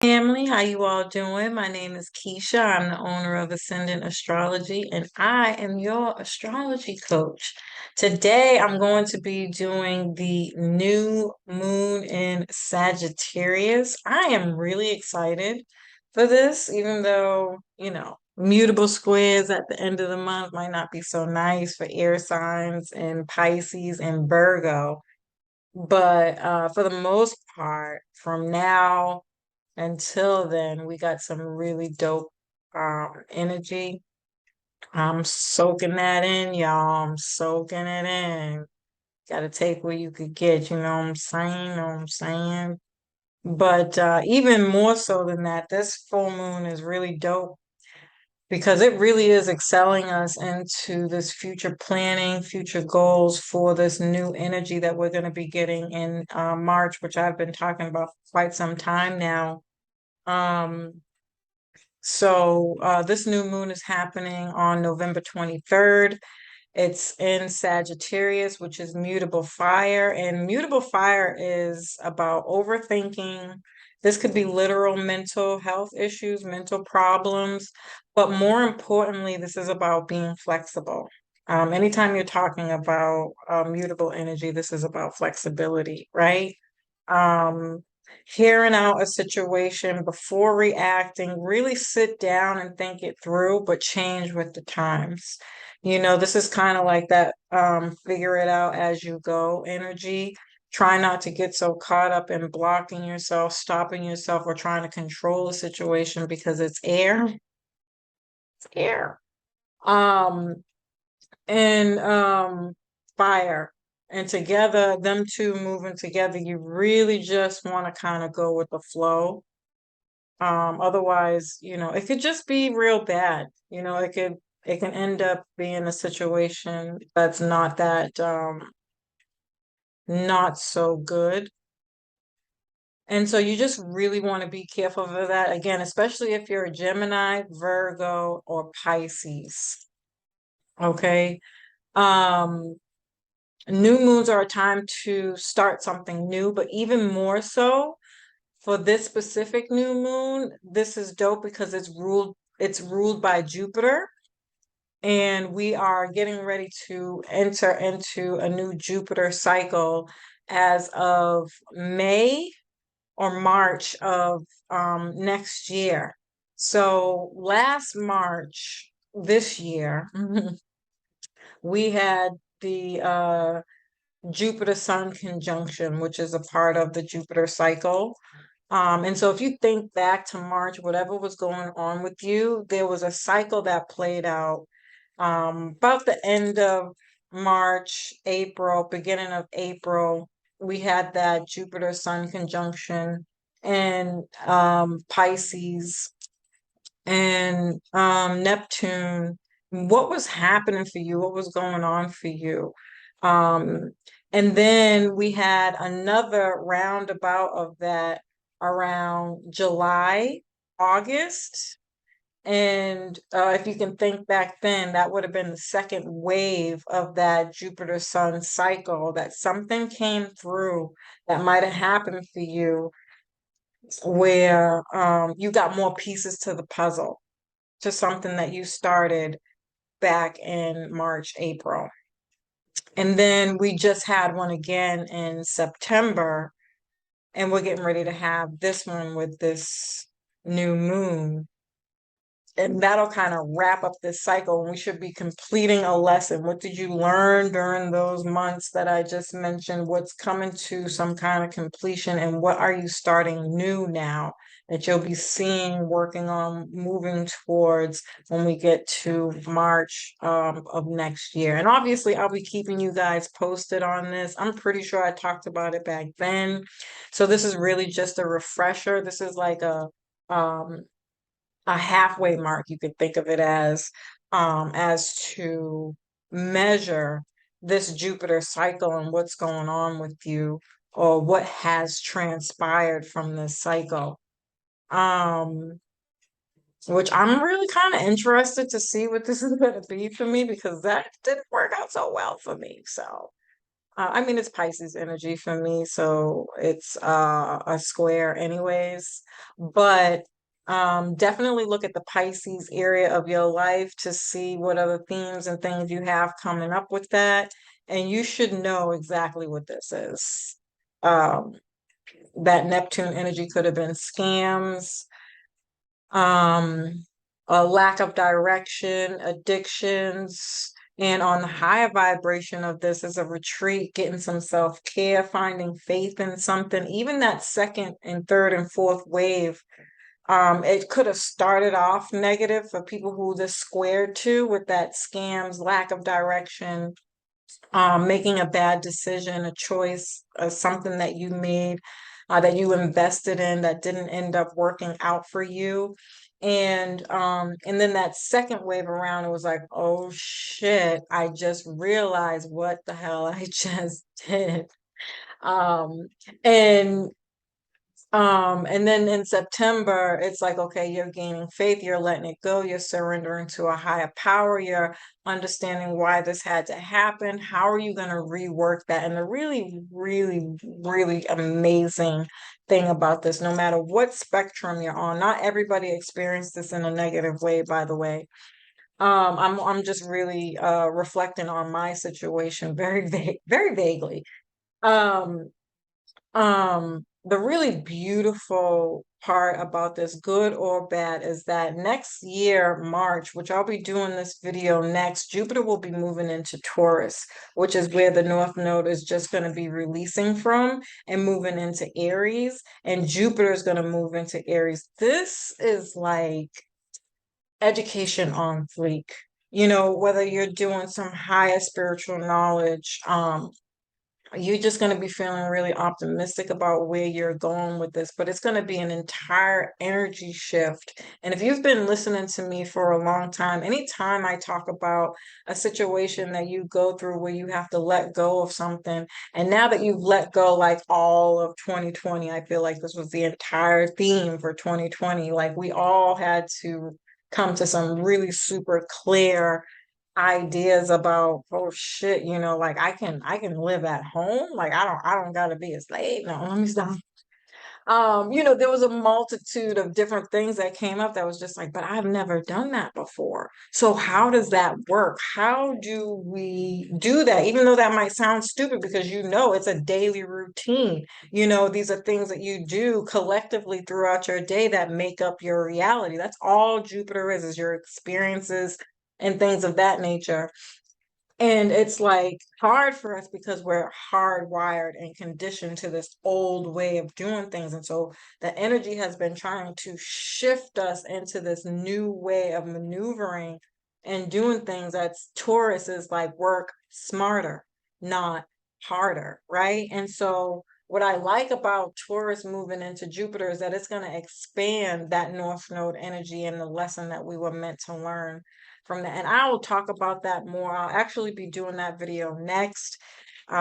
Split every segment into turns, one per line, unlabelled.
Family, how you all doing? My name is Keisha. I'm the owner of Ascendant Astrology, and I am your astrology coach. Today, I'm going to be doing the new moon in Sagittarius. I am really excited for this, even though, mutable squares at the end of the month might not be so nice for air signs and Pisces and Virgo. But for the most part, from now until then, we got some really dope energy. I'm soaking that in, y'all. I'm soaking it in. Gotta take what you could get, you know what I'm saying? Know what I'm saying? But even more so than that, this full moon is really dope because it really is excelling us into this future planning, future goals for this new energy that we're going to be getting in March, which I've been talking about for quite some time now. Um, so this new moon is happening on November 23rd. It's in Sagittarius, which is mutable fire. And mutable fire is about overthinking. This could be literal mental health issues, mental problems, but more importantly, this is about being flexible. Anytime you're talking about mutable energy, this is about flexibility, right? Um, Hearing out a situation before reacting, really sit down and think it through, but change with the times. This is kind of like that figure it out as you go energy. Try not to get so caught up in blocking yourself, stopping yourself, or trying to control a situation because it's air. It's air. Um, and fire. And together, them two moving together, you really just want to kind of go with the flow. Otherwise, it could just be real bad. It can end up being a situation that's not so good. And so you just really want to be careful of that. Again, especially if you're a Gemini, Virgo, or Pisces. Okay. Um, New moons are a time to start something new, but even more so for this specific new moon, this is dope because it's ruled by Jupiter, and we are getting ready to enter into a new Jupiter cycle as of May or March of next year. So last March this year, we had the Jupiter Sun conjunction, which is a part of the Jupiter cycle. And so if you think back to March, whatever was going on with you, there was a cycle that played out about the end of March, April, beginning of April. We had that Jupiter Sun conjunction and Pisces and Neptune. What was happening for you? What was going on for you? Um, and then we had another roundabout of that around July, August. And if you can think back then, that would have been the second wave of that Jupiter Sun cycle, that something came through that might have happened for you where you got more pieces to the puzzle, to something that you started back in March, April. And then we just had one again in September, and we're getting ready to have this one with this new moon. And that'll kind of wrap up this cycle. And we should be completing a lesson. What did you learn during those months that I just mentioned? What's coming to some kind of completion? And what are you starting new now that you'll be seeing, working on, moving towards when we get to March of next year? And obviously, I'll be keeping you guys posted on this. I'm pretty sure I talked about it back then. So this is really just a refresher. This is like um, a halfway mark, you could think of it as to measure this Jupiter cycle and what's going on with you or what has transpired from this cycle. Um, which I'm really kind of interested to see what this is going to be for me because that didn't work out so well for me. So, I mean, it's Pisces energy for me, so it's a square anyways. But definitely look at the Pisces area of your life to see what other themes and things you have coming up with that. And you should know exactly what this is. Um, that Neptune energy could have been scams, um, a lack of direction, addictions, and on the higher vibration of this is a retreat, getting some self-care, finding faith in something. Even that second and third and fourth wave, it could have started off negative for people who this squared to with that scams, lack of direction, making a bad decision, a choice, something that you made, that you invested in that didn't end up working out for you. And then that second wave around, it was like, oh shit, I just realized what the hell I just did. Um, and and then in September, it's like, okay, you're gaining faith, you're letting it go, you're surrendering to a higher power, you're understanding why this had to happen. How are you going to rework that? And the really, really, really amazing thing about this, no matter what spectrum you're on, not everybody experienced this in a negative way, by the way. I'm just really reflecting on my situation very very vaguely. Um, the really beautiful part about this, good or bad, is that next year, March, which I'll be doing this video next, Jupiter will be moving into Taurus, which is where the North Node is just going to be releasing from and moving into Aries, and Jupiter is going to move into Aries. This is like education on fleek. You know, whether you're doing some higher spiritual knowledge, you're just going to be feeling really optimistic about where you're going with this, but it's going to be an entire energy shift. And if you've been listening to me for a long time, anytime I talk about a situation that you go through where you have to let go of something, and now that you've let go like all of 2020, I feel like this was the entire theme for 2020. Like we all had to come to some really super clear ideas about, oh shit, you know, like I can live at home, like I don't gotta be a slave. No, let me stop. You know, there was a multitude of different things that came up that was just like, but I've never done that before. So how does that work? How do we do that? Even though that might sound stupid because you know it's a daily routine. You know, these are things that you do collectively throughout your day that make up your reality. That's all Jupiter is your experiences and things of that nature. And it's like hard for us because we're hardwired and conditioned to this old way of doing things. And so the energy has been trying to shift us into this new way of maneuvering and doing things. That's Taurus is like work smarter, not harder, right? And so what I like about Taurus moving into Jupiter is that it's going to expand that North Node energy and the lesson that we were meant to learn from that. And I will talk about that more. I'll actually be doing that video next.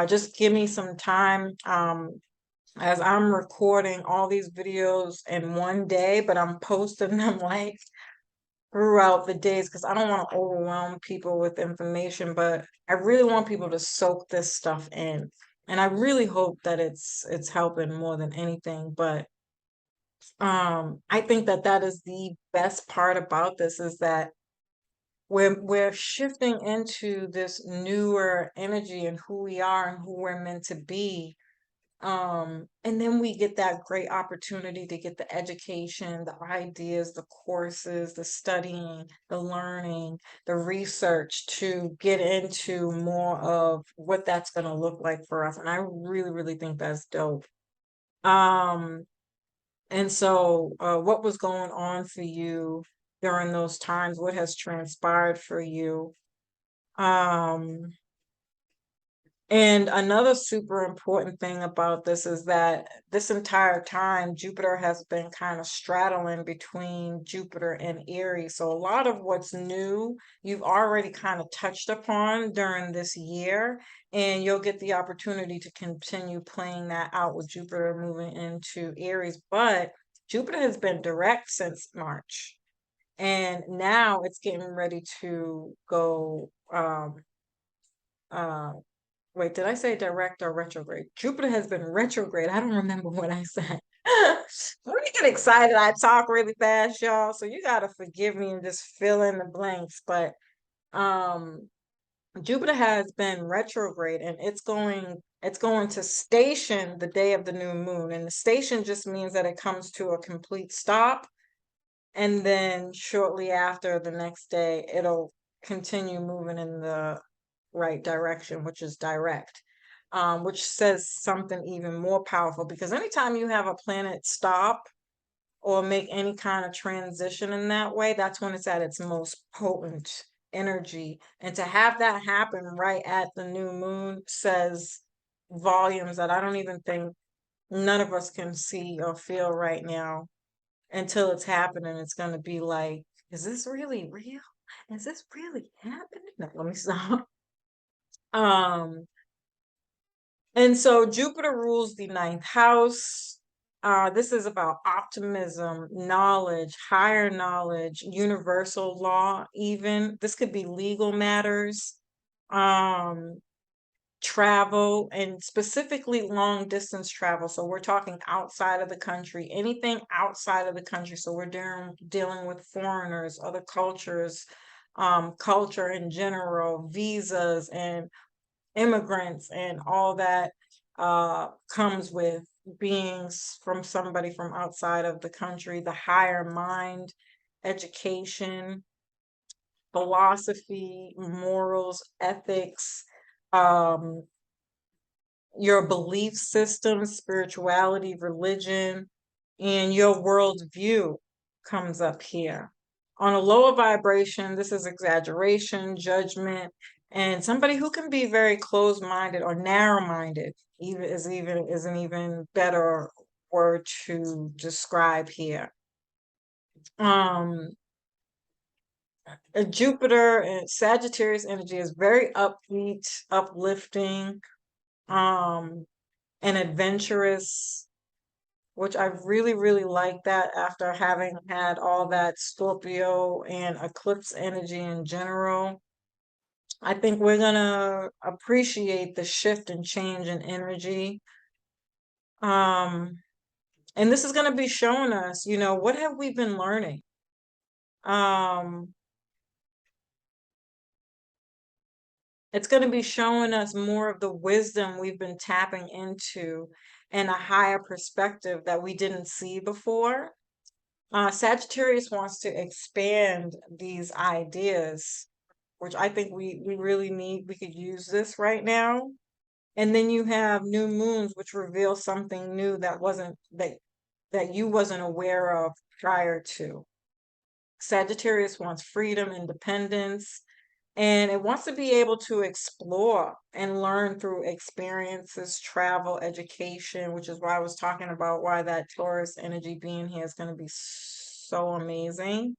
Just give me some time. As I'm recording all these videos in one day, but I'm posting them like throughout the days because I don't want to overwhelm people with information, but I really want people to soak this stuff in. And I really hope that it's helping more than anything. But I think that that is the best part about this is that we're shifting into this newer energy and who we are and who we're meant to be. And then we get that great opportunity to get the education, the ideas, the courses, the studying, the learning, the research to get into more of what that's going to look like for us. And I really, really think that's dope. Um, and so, what was going on for you during those times? What has transpired for you? Um, and another super important thing about this is that this entire time, Jupiter has been kind of straddling between Jupiter and Aries. So a lot of what's new, you've already kind of touched upon during this year, and you'll get the opportunity to continue playing that out with Jupiter moving into Aries. But Jupiter has been direct since March, and now it's getting ready to go uh, Wait, did I say direct or retrograde? Jupiter has been retrograde. I don't remember what I said. When you get excited, I talk really fast, y'all. So you gotta forgive me and just fill in the blanks. But um Jupiter has been retrograde and it's going to station the day of the new moon. And the station just means that it comes to a complete stop. And then shortly after the next day, it'll continue moving in the right direction, which is direct, which says something even more powerful because anytime you have a planet stop or make any kind of transition in that way, that's when it's at its most potent energy. And to have that happen right at the new moon says volumes that I don't even think none of us can see or feel right now until it's happening. It's going to be like, is this really real? Is this really happening? No, let me stop. Um, and so Jupiter rules the ninth house. This is about optimism, knowledge, higher knowledge, universal law, even. This could be legal matters, um, travel, and specifically long distance travel. So we're talking outside of the country, anything outside of the country. So we're dealing with foreigners, other cultures, culture in general, visas, and immigrants and all that comes with beings from somebody from outside of the country, the higher mind, education, philosophy, morals, ethics, um, your belief system, spirituality, religion, and your worldview comes up here. On a lower vibration, this is exaggeration, judgment, and somebody who can be very closed-minded or narrow-minded even is an even better word to describe here. Um, Jupiter and Sagittarius energy is very upbeat, uplifting, um, and adventurous, which I really, really like that after having had all that Scorpio and eclipse energy in general. I think we're gonna appreciate the shift and change in energy. Um, and this is gonna be showing us, what have we been learning? Um, it's gonna be showing us more of the wisdom we've been tapping into and a higher perspective that we didn't see before. Sagittarius wants to expand these ideas, which I think we really need. We could use this right now. And then you have new moons, which reveal something new that you wasn't aware of prior to. Sagittarius wants freedom, independence, and it wants to be able to explore and learn through experiences, travel, education, which is why I was talking about why that Taurus energy being here is going to be so amazing.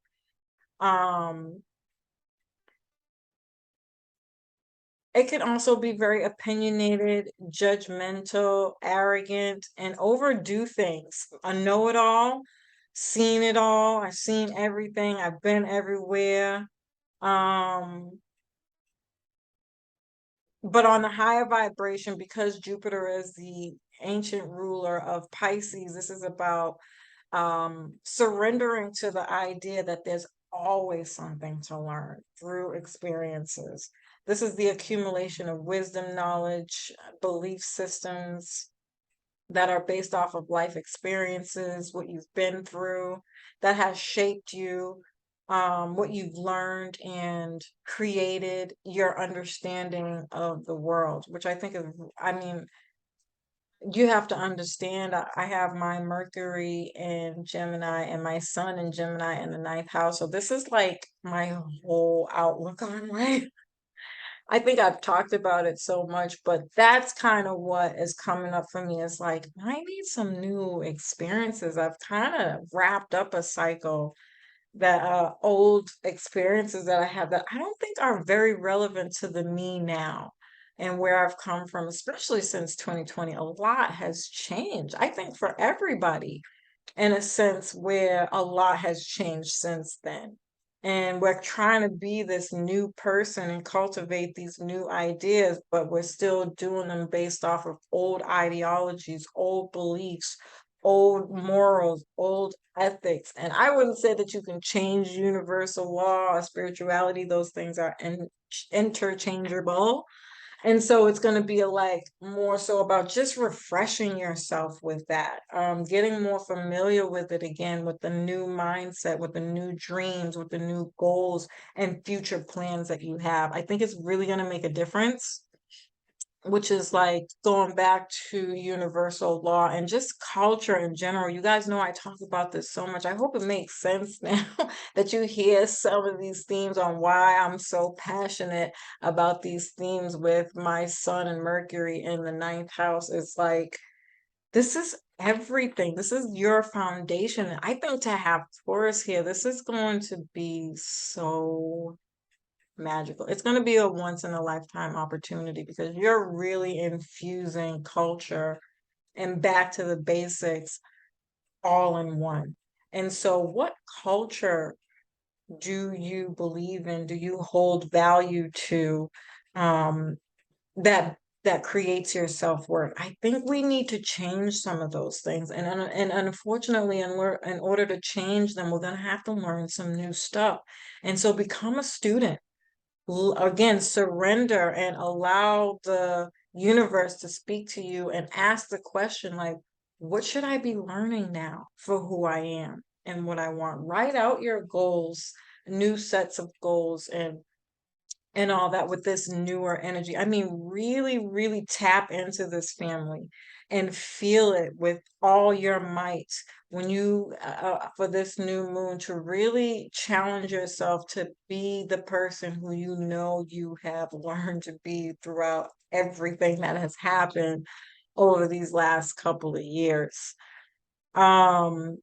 Um, it can also be very opinionated, judgmental, arrogant, and overdo things. A know-it-all, seen it all. I've seen everything. I've been everywhere. Um, But on the higher vibration, because Jupiter is the ancient ruler of Pisces, this is about surrendering to the idea that there's always something to learn through experiences. This is the accumulation of wisdom, knowledge, belief systems that are based off of life experiences, what you've been through, that has shaped you, what you've learned and created your understanding of the world, which I think is, I mean, you have to understand, I have my Mercury in Gemini and my Sun in Gemini in the ninth house. So this is like my whole outlook on life. I think I've talked about it so much, but that's kind of what is coming up for me. It's like, I need some new experiences. I've kind of wrapped up a cycle that old experiences that I have that I don't think are very relevant to the me now and where I've come from, especially since 2020. A lot has changed. I think for everybody, in a sense, where a lot has changed since then. And we're trying to be this new person and cultivate these new ideas, but we're still doing them based off of old ideologies, old beliefs, old morals, old ethics. And I wouldn't say that you can change universal law or spirituality. Those things are interchangeable. And so it's going to be like more so about just refreshing yourself with that, getting more familiar with it again, with the new mindset, with the new dreams, with the new goals and future plans that you have. I think it's really going to make a difference, which is like going back to universal law and just culture in general. You guys know I talk about this so much. I hope it makes sense now that you hear some of these themes on why I'm so passionate about these themes with my sun and Mercury in the ninth house. It's like, this is everything. This is your foundation. And I think to have Taurus here, this is going to be so magical. It's going to be a once in a lifetime opportunity because you're really infusing culture and back to the basics all in one. And so, what culture do you believe in? Do you hold value to, um, that that creates your self-worth? I think we need to change some of those things, and unfortunately, in order to change them, we're going to have to learn some new stuff. And so, become a student. Again, surrender and allow the universe to speak to you and ask the question, like, what should I be learning now for who I am and what I want? Write out your goals, new sets of goals, and all that with this newer energy. I mean, really, really tap into this family and feel it with all your might when you, for this new moon, to really challenge yourself to be the person who you know you have learned to be throughout everything that has happened over these last couple of years. Um,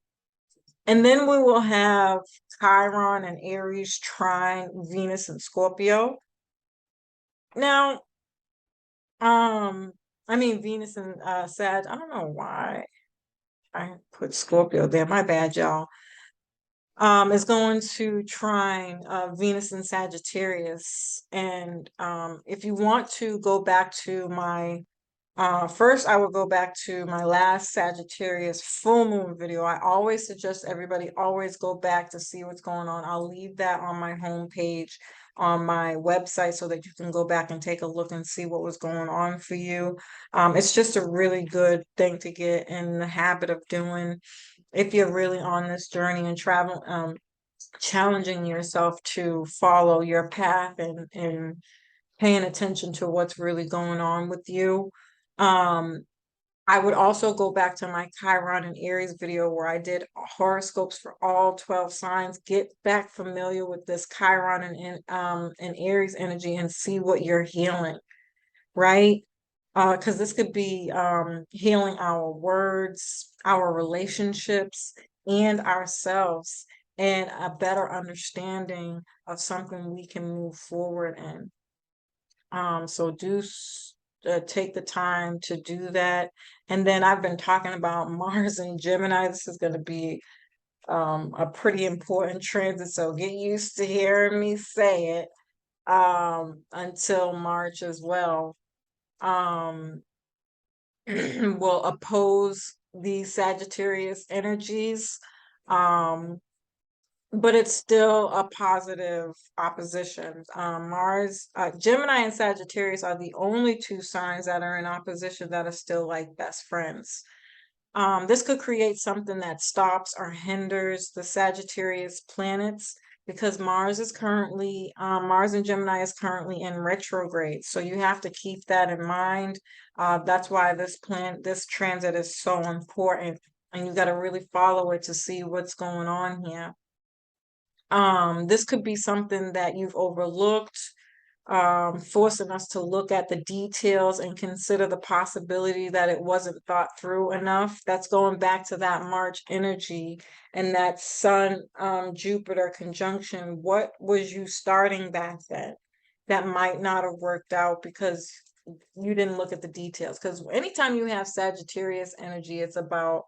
and then we will have Chiron and Aries trine Venus and Scorpio. Now, I mean Venus and Sag. I don't know why I put Scorpio there. My bad, y'all. Is going to trine Venus and Sagittarius. And if you want to go back to my first, I will go back to my last Sagittarius full moon video. I always suggest everybody always go back to see what's going on. I'll leave that on my homepage on my website so that you can go back and take a look and see what was going on for you. It's just a really good thing to get in the habit of doing if you're really on this journey and travel, challenging yourself to follow your path and paying attention to what's really going on with you. Um, I would also go back to my Chiron and Aries video where I did horoscopes for all 12 signs. Get back familiar with this Chiron and Aries energy and see what you're healing, right? Because this could be healing our words, our relationships, and ourselves, and a better understanding of something we can move forward in. So take the time to do that. And then I've been talking about Mars and Gemini. This is going to be a pretty important transit. So get used to hearing me say it until March as well. Um, will oppose the Sagittarius energies. Um, but it's still a positive opposition. Gemini and Sagittarius are the only two signs that are in opposition that are still like best friends. This could create something that stops or hinders the Sagittarius planets because Mars and Gemini is currently in retrograde. So you have to keep that in mind. That's why this transit is so important, and you got to really follow it to see what's going on here. This could be something that you've overlooked, forcing us to look at the details and consider the possibility that it wasn't thought through enough. That's going back to that March energy and that Sun Jupiter conjunction. What was you starting back then that might not have worked out because you didn't look at the details? Because anytime you have Sagittarius energy, it's about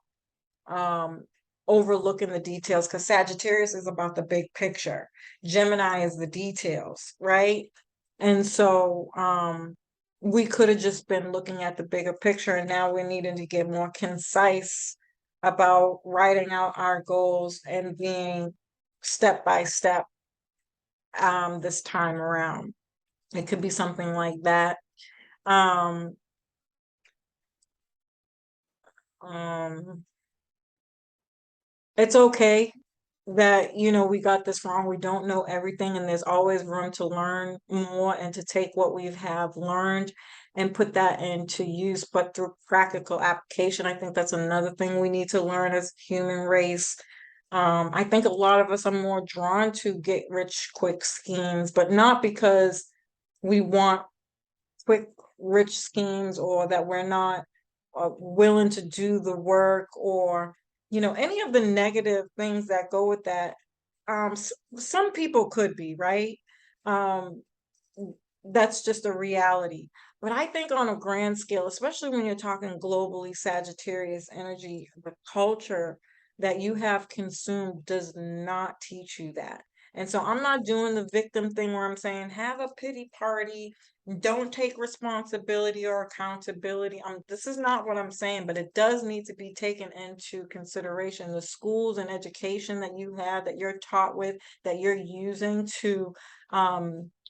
um overlooking the details, because Sagittarius is about the big picture. Gemini is the details, right? And so we could have just been looking at the bigger picture, and now we're needing to get more concise about writing out our goals and being step by step this time around. It could be something like that. Um, um, it's okay that, we got this wrong. We don't know everything, and there's always room to learn more and to take what we have learned and put that into use, but through practical application. I think that's another thing we need to learn as a human race. I think a lot of us are more drawn to get rich quick schemes, but not because we want quick rich schemes, or that we're not willing to do the work, or any of the negative things that go with that. Some people could be right. um that's just a reality. But I think on a grand scale, especially when you're talking globally, Sagittarius energy, the culture that you have consumed does not teach you that. And so I'm not doing the victim thing where I'm saying have a pity party, don't take responsibility or accountability. This is not what I'm saying, but it does need to be taken into consideration. The schools and education that you have, that you're taught with, that you're using to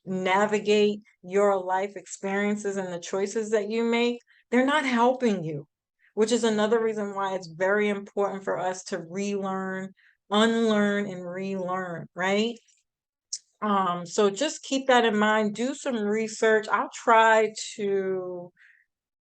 navigate your life experiences and the choices that you make, they're not helping you, which is another reason why it's very important for us to relearn, unlearn, and relearn, right? So just keep that in mind. Do some research. I'll try to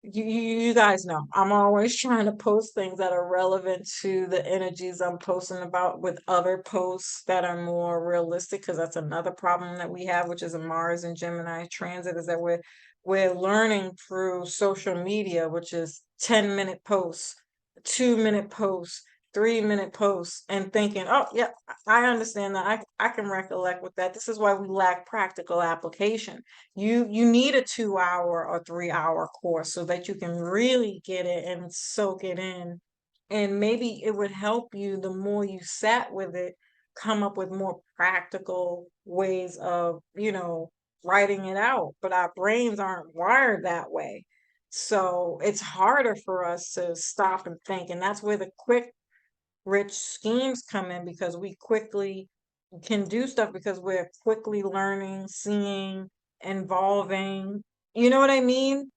you guys know I'm always trying to post things that are relevant to the energies I'm posting about with other posts that are more realistic, because that's another problem that we have, which is a Mars and Gemini transit, is that we're learning through social media, which is 10-minute posts, 2-minute posts, 3-minute posts, and thinking, oh yeah, I understand that. I can recollect with that. This is why we lack practical application. You need a 2-hour or 3-hour course so that you can really get it and soak it in. And maybe it would help you, the more you sat with it, come up with more practical ways of, writing it out. But our brains aren't wired that way. So it's harder for us to stop and think. And that's where the quick, rich schemes come in, because we quickly can do stuff because we're quickly learning, seeing, involving. You know what I mean?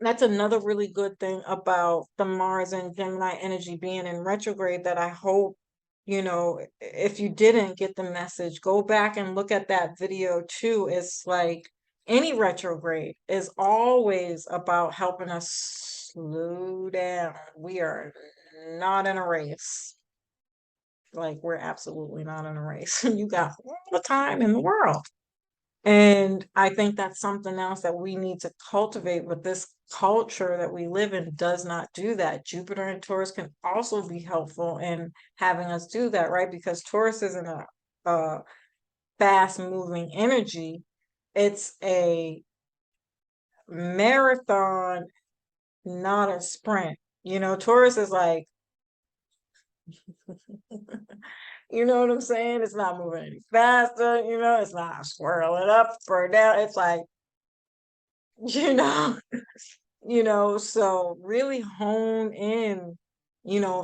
That's another really good thing about the Mars and Gemini energy being in retrograde, that I hope, if you didn't get the message, go back and look at that video too. It's like any retrograde is always about helping us slow down. We are not in a race. Like, we're absolutely not in a race. You got all the time in the world. And I think that's something else that we need to cultivate, but this culture that we live in does not do that. Jupiter and Taurus can also be helpful in having us do that, right? Because Taurus isn't a fast moving energy, it's a marathon, not a sprint. Taurus is like, you know what I'm saying? It's not moving any faster, it's not swirling up or down. It's like, you know, so really hone in,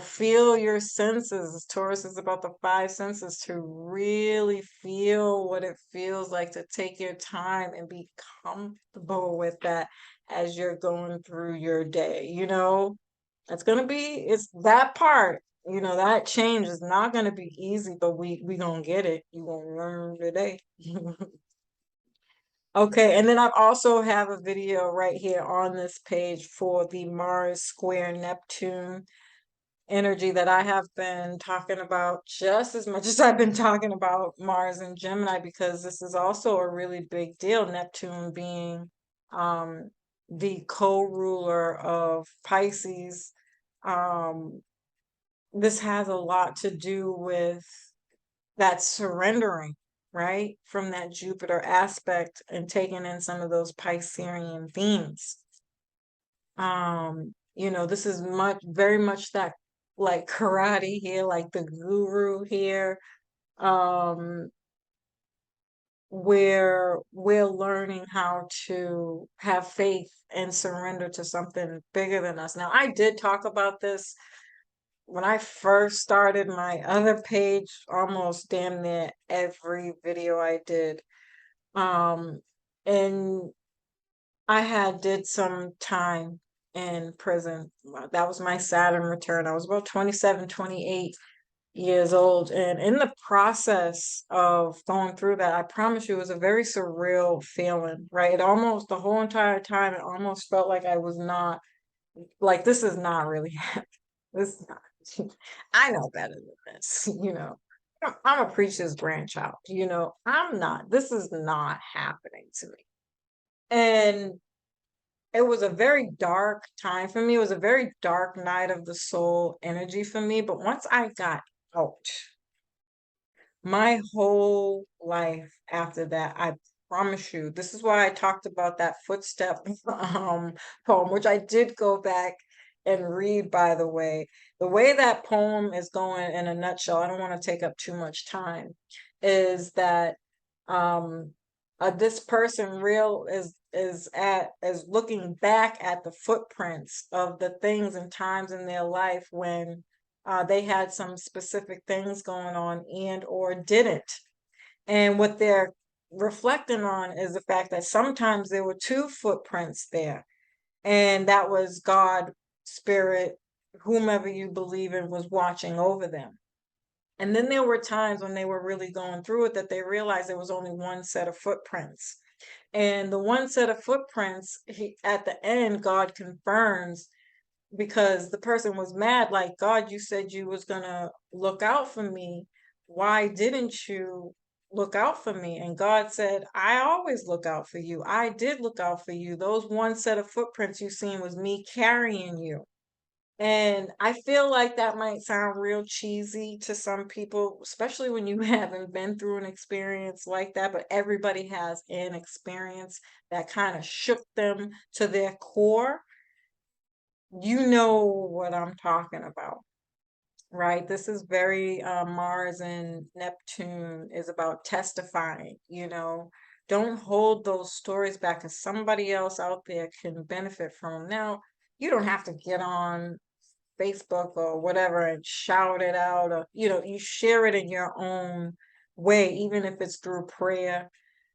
feel your senses. Taurus is about the five senses, to really feel what it feels like to take your time and be comfortable with that as you're going through your day. It's that part, that change is not gonna be easy, but we gonna get it. You gonna learn today. Okay, and then I also have a video right here on this page for the Mars square Neptune energy that I have been talking about just as much as I've been talking about Mars and Gemini, because this is also a really big deal. Neptune being the co-ruler of Pisces. This has a lot to do with that surrendering, right? From that Jupiter aspect and taking in some of those Piscean themes. This is very much that like karate here, like the guru here. Um, where we're learning how to have faith and surrender to something bigger than us. Now, I did talk about this when I first started my other page, almost damn near every video I did. Um, and I had did some time in prison. That was my Saturn return. I was about 27, 28 years old. And in the process of going through that, I promise you, it was a very surreal feeling, right? It almost, the whole entire time, it almost felt like I was not, like, this is not really happening. This is not, I know better than this, you know. I'm a preacher's grandchild, you know. I'm not, this is not happening to me. And it was a very dark time for me. It was a very dark night of the soul energy for me. But once I got out, my whole life after that, I promise you, this is why I talked about that footstep poem, which I did go back and read, by the way. The way that poem is going in a nutshell, I don't want to take up too much time, is that um this person real is looking back at the footprints of the things and times in their life when they had some specific things going on and or didn't. And what they're reflecting on is the fact that sometimes there were two footprints there, and that was God, spirit, whomever you believe in was watching over them. And then there were times when they were really going through it that they realized there was only one set of footprints. And the one set of footprints, at the end, God confirms, because the person was mad, like, God, you said you was gonna look out for me. Why didn't you look out for me? And God said, I always look out for you. I did look out for you. Those one set of footprints you seen was me carrying you. And I feel like that might sound real cheesy to some people, especially when you haven't been through an experience like that, but everybody has an experience that kind of shook them to their core. You know what I'm talking about, right? This is very Mars and Neptune is about testifying, you know. Don't hold those stories back because somebody else out there can benefit from them. Now, you don't have to get on Facebook or whatever and shout it out, or you know, you share it in your own way, even if it's through prayer,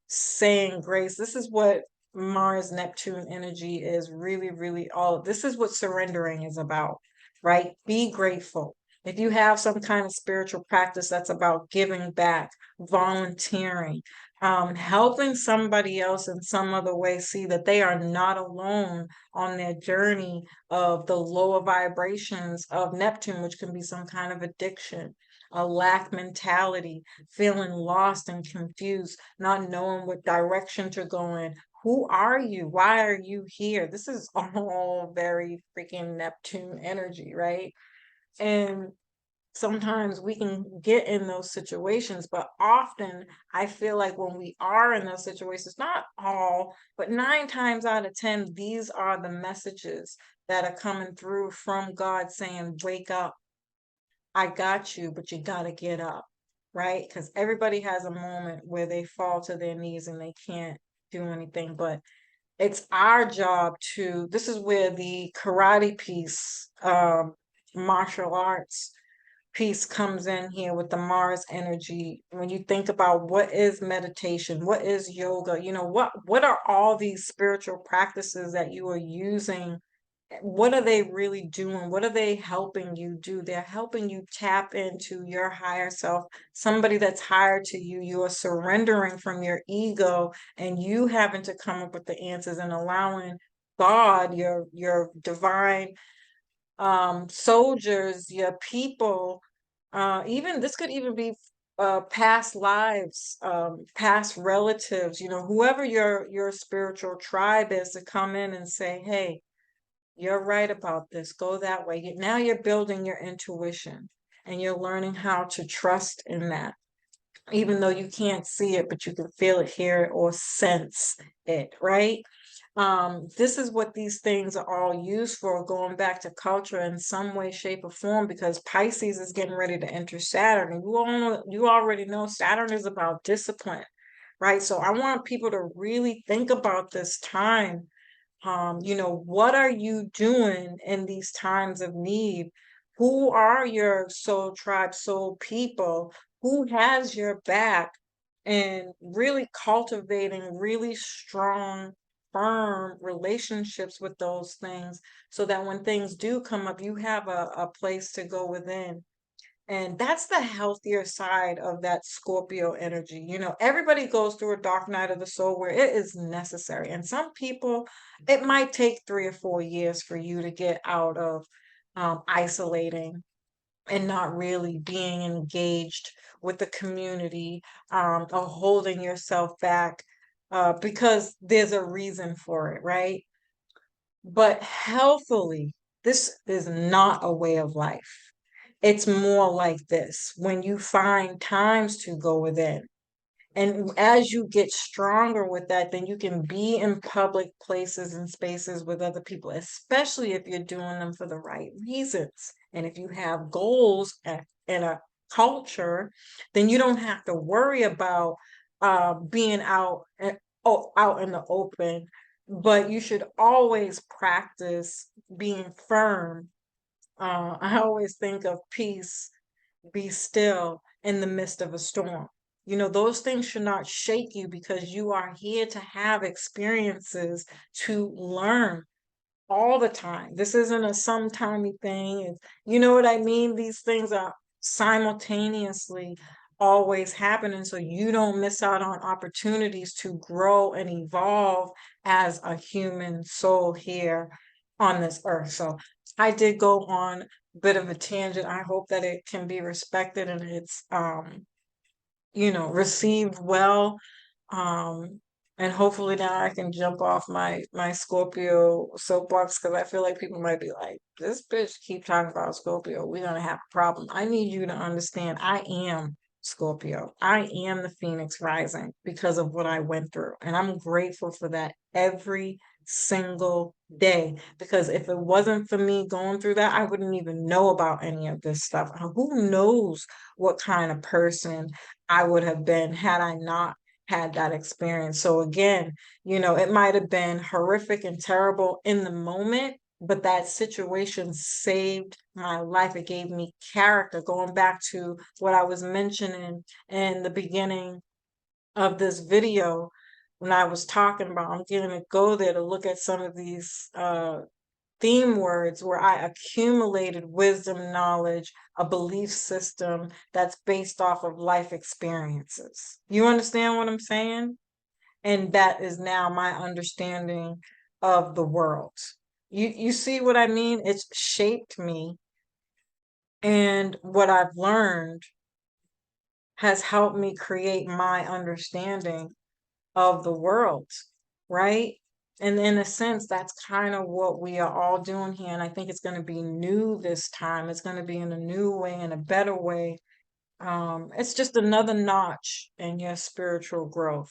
saying grace. This is what Mars Neptune energy is really, really all. This is what surrendering is about, right? Be grateful. If you have some kind of spiritual practice that's about giving back, volunteering, helping somebody else in some other way see that they are not alone on their journey of the lower vibrations of Neptune, which can be some kind of addiction, a lack mentality, feeling lost and confused, not knowing what direction to go in. Who are you? Why are you here? This is all very freaking Neptune energy, right? And sometimes we can get in those situations, but often I feel like when we are in those situations, not all, but 9 times out of 10, these are the messages that are coming through from God saying, wake up, I got you, but you got to get up, right? Because everybody has a moment where they fall to their knees and they can't do anything, but it's our job to, this is where the karate piece, martial arts piece comes in here with the Mars energy. When you think about what is meditation, what is yoga, you know, what are all these spiritual practices that you are using? What are they really doing? What are they helping you do? They're helping you tap into your higher self, somebody that's higher to you. You are surrendering from your ego and you having to come up with the answers and allowing God, your divine soldiers, your people, even this could even be past lives, past relatives, you know, whoever your spiritual tribe is, to come in and say, hey, you're right about this, go that way. Now you're building your intuition and you're learning how to trust in that, even though you can't see it, but you can feel it, hear it, or sense it, right? This is what these things are all used for, going back to culture in some way, shape, or form, because Pisces is getting ready to enter Saturn. And you already know Saturn is about discipline, right? So I want people to really think about this time. What are you doing in these times of need? Who are your soul tribe, soul people? Who has your back? And really cultivating really strong, firm relationships with those things so that when things do come up, you have a place to go within. And that's the healthier side of that Scorpio energy. Everybody goes through a dark night of the soul where it is necessary. And some people, it might take 3 or 4 years for you to get out of isolating and not really being engaged with the community, or holding yourself back, because there's a reason for it, right? But healthily, this is not a way of life. It's more like this when you find times to go within. And as you get stronger with that, then you can be in public places and spaces with other people, especially if you're doing them for the right reasons. And if you have goals in a culture, then you don't have to worry about being out in the open. But you should always practice being firm. I always think of peace, be still in the midst of a storm. Those things should not shake you because you are here to have experiences to learn all the time. This isn't a sometimey thing. You know what I mean? These things are simultaneously always happening, so you don't miss out on opportunities to grow and evolve as a human soul here on this earth. So I did go on a bit of a tangent. I hope that it can be respected and it's received well. Um, and hopefully now I can jump off my Scorpio soapbox, because I feel like people might be like, this bitch keep talking about Scorpio. We're gonna have a problem. I need you to understand I am Scorpio. I am the Phoenix rising because of what I went through. And I'm grateful for that every single day. Because if it wasn't for me going through that, I wouldn't even know about any of this stuff. Who knows what kind of person I would have been had I not had that experience. So again, it might have been horrific and terrible in the moment, but that situation saved my life. It gave me character. Going back to what I was mentioning in the beginning of this video, when I was talking about, I'm going to go there to look at some of these theme words where I accumulated wisdom, knowledge, a belief system that's based off of life experiences. You understand what I'm saying? And that is now my understanding of the world. You see what I mean? It's shaped me, and what I've learned has helped me create my understanding of the world, right? And in a sense, that's kind of what we are all doing here. And I think it's going to be new this time. It's going to be in a new way, in a better way. It's just another notch in your spiritual growth.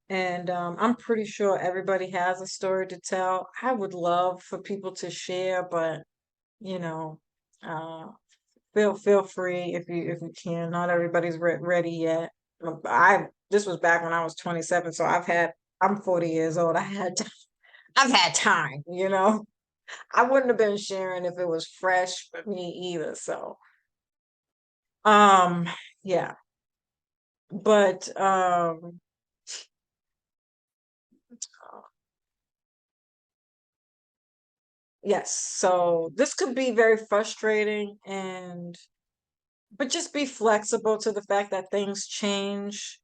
And I'm pretty sure everybody has a story to tell. I would love for people to share, but you know, uh, feel free if you can. Not everybody's ready yet. I This was back when I was 27, so I'm 40 years old. I've had time. I wouldn't have been sharing if it was fresh for me either. So um yeah. But yes, so this could be very frustrating, but just be flexible to the fact that things change.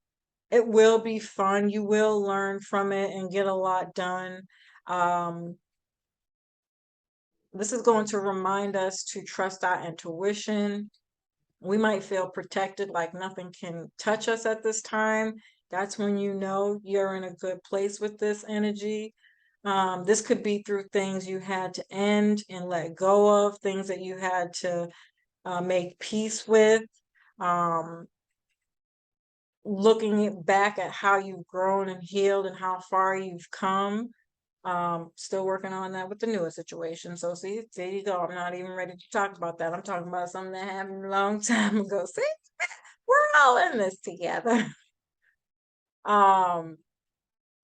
It will be fun. You will learn from it and get a lot done. Um, this is going to remind us to trust our intuition. We might feel protected, like nothing can touch us at this time. That's when you know you're in a good place with this energy. This could be through things you had to end and let go of, things that you had to make peace with. Um, looking back at how you've grown and healed and how far you've come. Still working on that with the newer situation. So see, there you go. I'm not even ready to talk about that. I'm talking about something that happened a long time ago. See, we're all in this together. Um,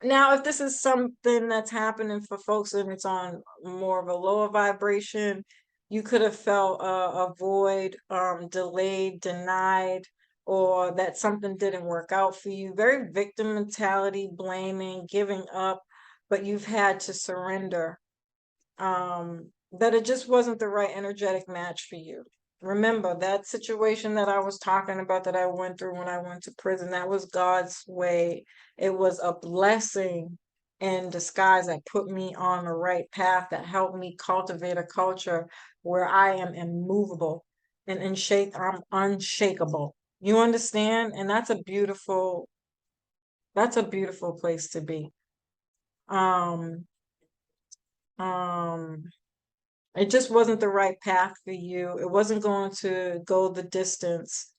Now, if this is something that's happening for folks and it's on more of a lower vibration, you could have felt a void, delayed, denied, or that something didn't work out for you. Very victim mentality, blaming, giving up, but you've had to surrender, that it just wasn't the right energetic match for you. Remember that situation that I was talking about that I went through when I went to prison, that was God's way. It was a blessing in disguise that put me on the right path, that helped me cultivate a culture where I am immovable and in shape, I'm unshakable. You understand? And that's a beautiful place to be. Um, um, It just wasn't the right path for you. It wasn't going to go the distance.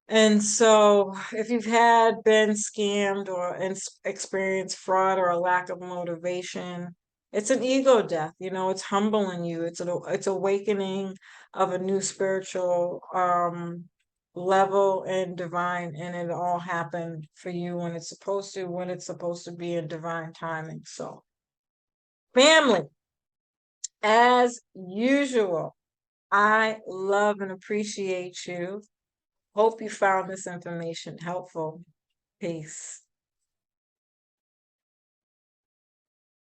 And so, if you've had been scammed or experienced fraud or a lack of motivation, it's an ego death. You know, it's humbling you. It's awakening of a new spiritual level and divine, and it all happened for you when it's supposed to be in divine timing. So, family, as usual. I love and appreciate you. Hope you found this information helpful. Peace.